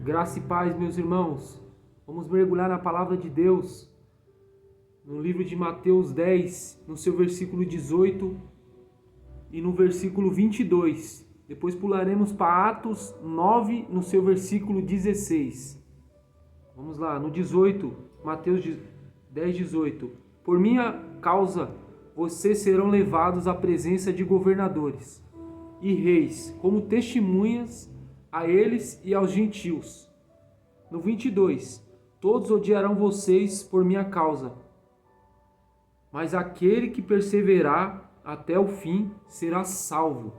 Graça e paz, meus irmãos. Vamos mergulhar na palavra de Deus, no livro de Mateus 10, no seu versículo 18 e no versículo 22. Depois pularemos para Atos 9, no seu versículo 16. Vamos lá, no 18, Mateus 10, 18. Por minha causa, vocês serão levados à presença de governadores e reis, como testemunhas a eles e aos gentios. No 22, todos odiarão vocês por minha causa, mas aquele que perseverar até o fim será salvo.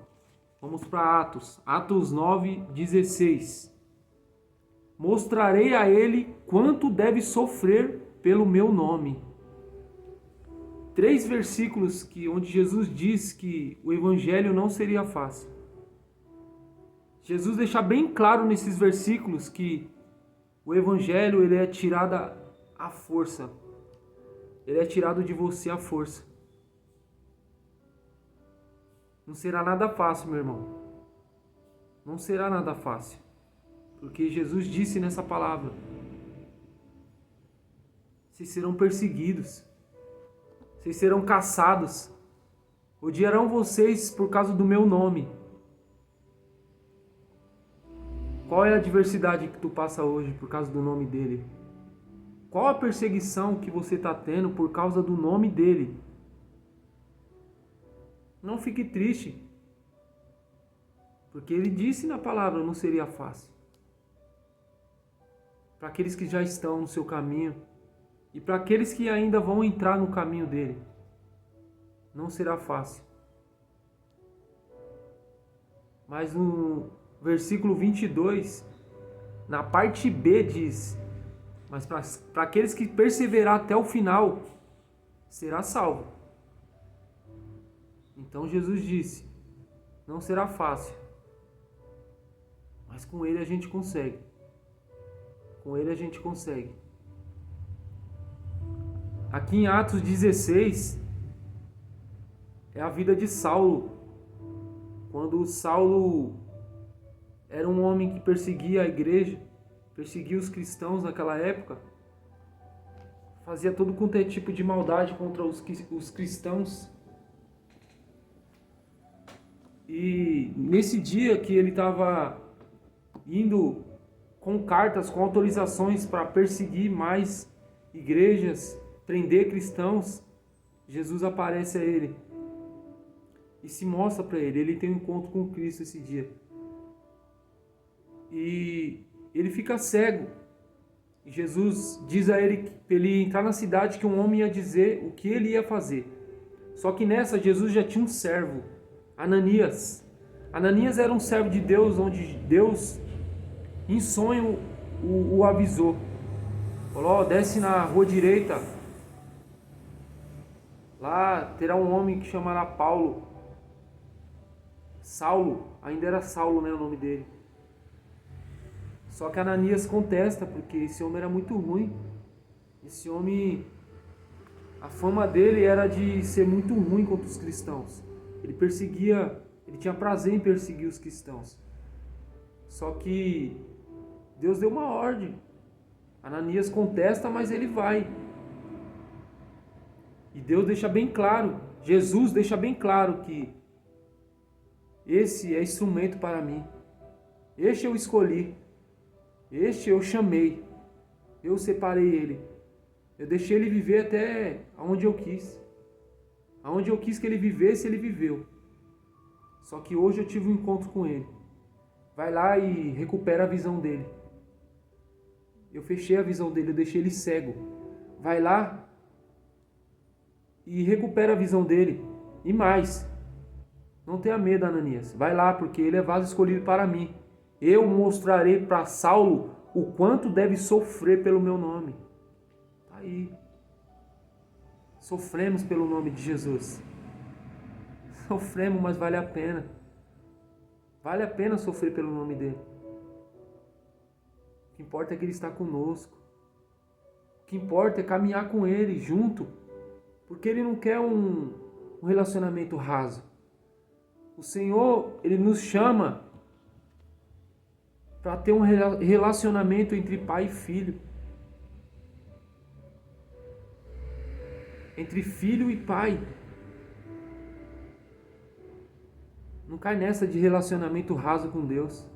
Vamos para Atos 9, 16. Mostrarei a ele quanto deve sofrer pelo meu nome. 3 versículos onde Jesus diz que o evangelho não seria fácil. Jesus deixa bem claro nesses versículos que o evangelho ele é tirado à força. Ele é tirado de você à força. Não será nada fácil, meu irmão. Não será nada fácil. Porque Jesus disse nessa palavra: vocês serão perseguidos. Vocês serão caçados. Odiarão vocês por causa do meu nome. Qual é a adversidade que tu passa hoje por causa do nome dele? Qual a perseguição que você está tendo por causa do nome dele? Não fique triste. Porque ele disse na palavra, não seria fácil. Para aqueles que já estão no seu caminho e para aqueles que ainda vão entrar no caminho dele, não será fácil. Mas no versículo 22, na parte B diz: mas para aqueles que perseverar até o final, será salvo. Então Jesus disse: não será fácil, mas com ele a gente consegue. Com ele a gente consegue. Aqui em Atos 16, é a vida de Saulo. Quando Saulo era um homem que perseguia a igreja, perseguia os cristãos naquela época, fazia todo quanto é tipo de maldade contra os cristãos. E nesse dia que ele estava indo com cartas, com autorizações para perseguir mais igrejas, prender cristãos, Jesus aparece a ele e se mostra para ele. Ele tem um encontro com Cristo esse dia. E ele fica cego. E Jesus diz a ele para ele entrar na cidade, que um homem ia dizer o que ele ia fazer. Só que nessa, Jesus já tinha um servo, Ananias. Ananias era um servo de Deus, onde Deus, em sonho, o avisou. Falou: desce na rua direita. Lá terá um homem que chamará Paulo. Saulo, ainda era Saulo, né, o nome dele. Só que Ananias contesta, porque esse homem era muito ruim. Esse homem, a fama dele era de ser muito ruim contra os cristãos. Ele perseguia, ele tinha prazer em perseguir os cristãos. Só que Deus deu uma ordem. Ananias contesta, mas ele vai. E Deus deixa bem claro, Jesus deixa bem claro que esse é instrumento para mim. Este eu escolhi. Este eu chamei. Eu separei ele. Eu deixei ele viver até onde eu quis. Aonde eu quis que ele vivesse, ele viveu. Só que hoje eu tive um encontro com ele. Vai lá e recupera a visão dele. Eu fechei a visão dele, eu deixei ele cego. Vai lá e recupera a visão dele. E mais, não tenha medo, Ananias. Vai lá, porque ele é vaso escolhido para mim. Eu mostrarei para Saulo o quanto deve sofrer pelo meu nome. Tá aí. Sofremos pelo nome de Jesus. Sofremos, mas vale a pena. Vale a pena sofrer pelo nome dele. O que importa é que ele está conosco. O que importa é caminhar com ele junto. Porque ele não quer um relacionamento raso. O Senhor, ele nos chama para ter um relacionamento entre pai e filho. Entre filho e pai. Não cai nessa de relacionamento raso com Deus.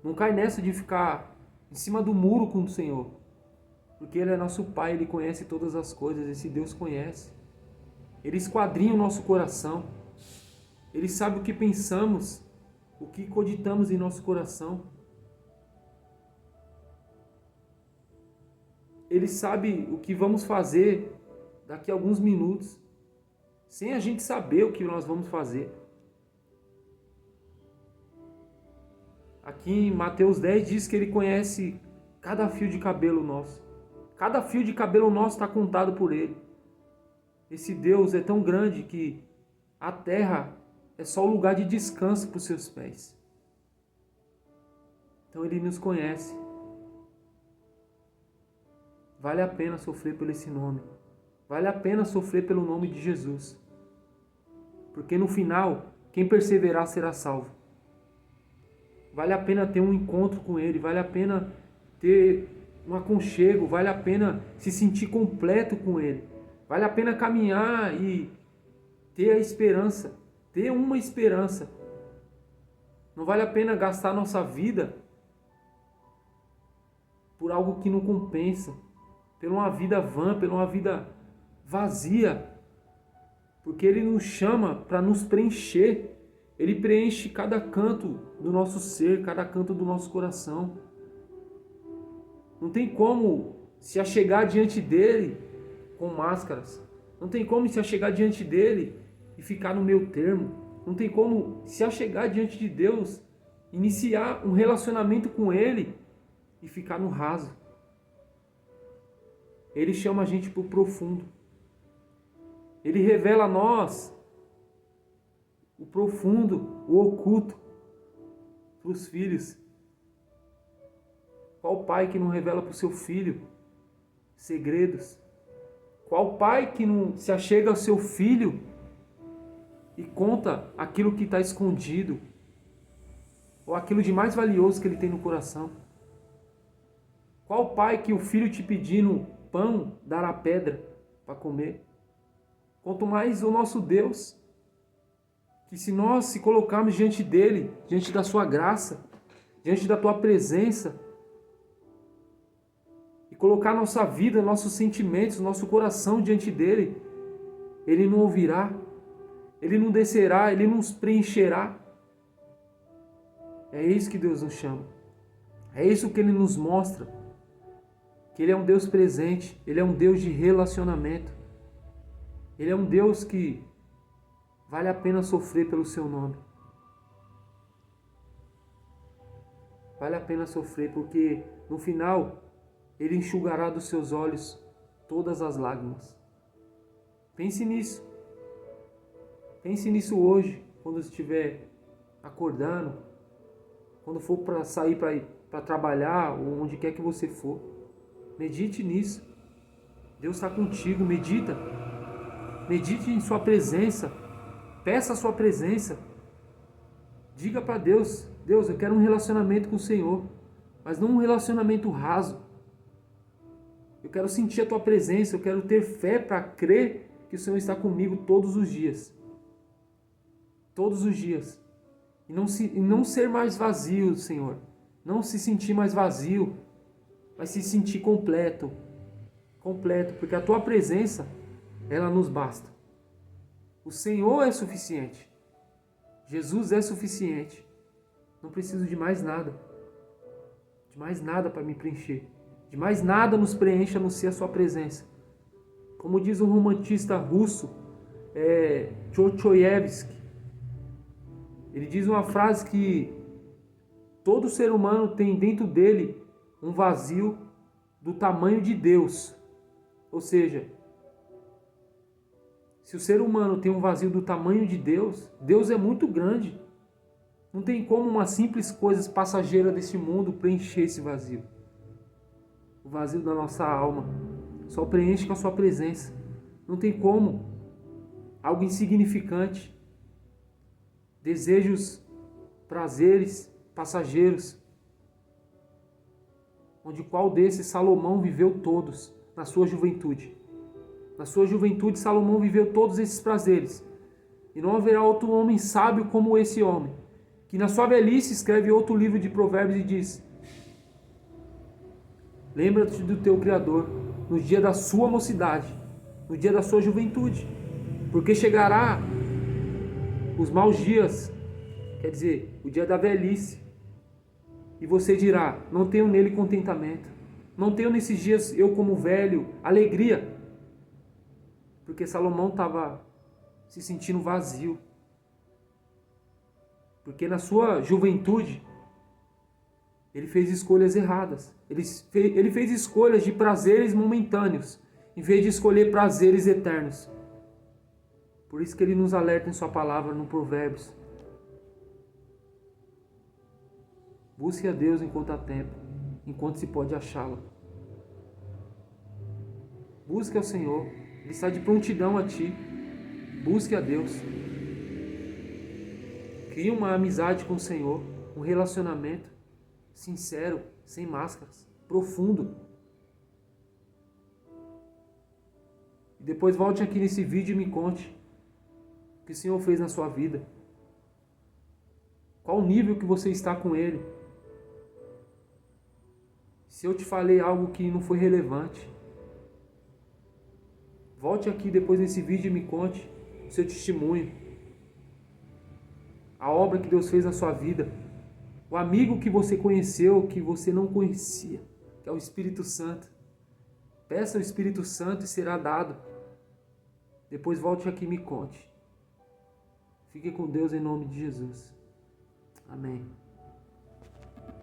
Não cai nessa de ficar em cima do muro com o Senhor. Porque Ele é nosso Pai, Ele conhece todas as coisas, esse Deus conhece. Ele esquadrinha o nosso coração. Ele sabe o que pensamos, o que cogitamos em nosso coração. Ele sabe o que vamos fazer daqui a alguns minutos, sem a gente saber o que nós vamos fazer. Aqui em Mateus 10 diz que Ele conhece cada fio de cabelo nosso. Cada fio de cabelo nosso está contado por Ele. Esse Deus é tão grande que a terra é só o lugar de descanso para os seus pés. Então Ele nos conhece. Vale a pena sofrer por esse nome. Vale a pena sofrer pelo nome de Jesus. Porque no final, quem perseverar será salvo. Vale a pena ter um encontro com Ele. Vale a pena ter um aconchego. Vale a pena se sentir completo com Ele. Vale a pena caminhar e ter a esperança. Ter uma esperança. Não vale a pena gastar nossa vida por algo que não compensa. Por uma vida vã, por uma vida vazia. Porque Ele nos chama para nos preencher. Ele preenche cada canto do nosso ser, cada canto do nosso coração. Não tem como se achegar diante dEle com máscaras. Não tem como se achegar diante dEle e ficar no meio termo. Não tem como se achegar diante de Deus, iniciar um relacionamento com Ele e ficar no raso. Ele chama a gente para o profundo. Ele revela a nós o profundo, o oculto para os filhos. Qual pai que não revela para o seu filho segredos? Qual pai que não se achega ao seu filho e conta aquilo que está escondido? Ou aquilo de mais valioso que ele tem no coração? Qual pai que o filho te pedindo pão dará pedra para comer? Quanto mais o nosso Deus, que se nós se colocarmos diante dele, diante da sua graça, diante da tua presença, e colocar nossa vida, nossos sentimentos, nosso coração diante dele, ele não ouvirá, ele não descerá, ele nos preencherá. É isso que Deus nos chama. É isso que ele nos mostra. Que ele é um Deus presente, ele é um Deus de relacionamento. Ele é um Deus que vale a pena sofrer pelo seu nome. Vale a pena sofrer porque no final ele enxugará dos seus olhos todas as lágrimas. Pense nisso. Pense nisso hoje, quando estiver acordando, quando for para sair para trabalhar, ou onde quer que você for. Medite nisso. Deus está contigo, medita. Medite em sua presença. Peça a sua presença. Diga para Deus, Deus, eu quero um relacionamento com o Senhor, mas não um relacionamento raso. Eu quero sentir a tua presença, eu quero ter fé para crer que o Senhor está comigo todos os dias. Todos os dias. E não ser mais vazio, Senhor. Não se sentir mais vazio, mas se sentir completo. Completo, porque a tua presença, ela nos basta. O Senhor é suficiente. Jesus é suficiente. Não preciso de mais nada. De mais nada para me preencher. De mais nada nos preenche a não ser a sua presença. Como diz um romantista russo, Dostoiévski, ele diz uma frase que todo ser humano tem dentro dele um vazio do tamanho de Deus. Ou seja, se o ser humano tem um vazio do tamanho de Deus, Deus é muito grande. Não tem como uma simples coisa passageira desse mundo preencher esse vazio. O vazio da nossa alma só preenche com a sua presença. Não tem como algo insignificante, desejos, prazeres passageiros onde qual desses Salomão viveu todos na sua juventude. Na sua juventude, Salomão viveu todos esses prazeres. E não haverá outro homem sábio como esse homem, que na sua velhice escreve outro livro de provérbios e diz: lembra-te do teu Criador no dia da sua mocidade, no dia da sua juventude, porque chegará os maus dias, quer dizer, o dia da velhice, e você dirá: não tenho nele contentamento, não tenho nesses dias, eu como velho, alegria, porque Salomão estava se sentindo vazio, porque na sua juventude ele fez escolhas erradas, ele fez escolhas de prazeres momentâneos, em vez de escolher prazeres eternos. Por isso que ele nos alerta em sua palavra no Provérbios: busque a Deus enquanto há tempo, enquanto se pode achá-lo. Busque ao Senhor, Ele está de prontidão a ti. Busque a Deus. Crie uma amizade com o Senhor, um relacionamento sincero, sem máscaras, profundo. E depois volte aqui nesse vídeo e me conte o que o Senhor fez na sua vida. Qual o nível que você está com Ele? Se eu te falei algo que não foi relevante, volte aqui depois nesse vídeo e me conte o seu testemunho, a obra que Deus fez na sua vida, o amigo que você conheceu, que você não conhecia, que é o Espírito Santo. Peça ao Espírito Santo e será dado. Depois volte aqui e me conte. Fique com Deus em nome de Jesus. Amém.